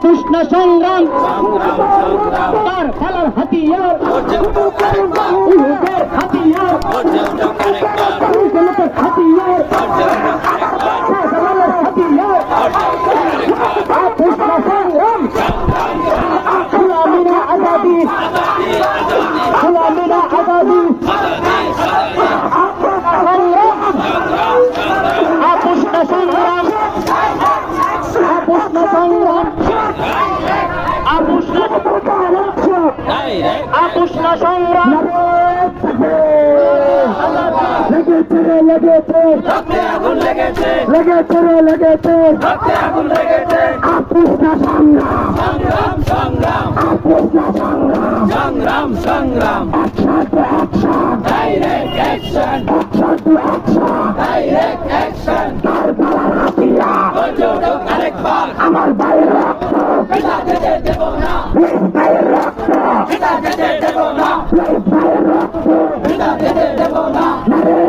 কৃষ্ণ সংগ্রাম তার পালার হাতিয়ার উহুদের হাতিয়ার উহুদের হাতিয়ার শাহজালালের হাতিয়ার কৃষ্ণ সংগ্রাম গোলামিনা আজাদি গোলামিনা আজাদি কৃষ্ণ সংগ্রাম কৃষ্ণ সংগ্রাম কৃষ্ণ সংগ্রাম লেগেছে লেগেছে আগুন লেগেছে লেগেছে লেগেছে আগুন লেগেছে কৃষ্ণ সংগ্রাম সংগ্রাম সংগ্রাম কৃষ্ণ সংগ্রাম সংগ্রাম সংগ্রাম ডাইরেক্ট অ্যাকশন ডাইরেক্ট অ্যাকশন আরেকবার আমার ভাইয়ের রক্ত পিতা যেতে দেব না ভাইয়ের রক্ত পিতা যেতে দেব না ভাইয়ের রক্ত পিতা যেতে দেব না নারে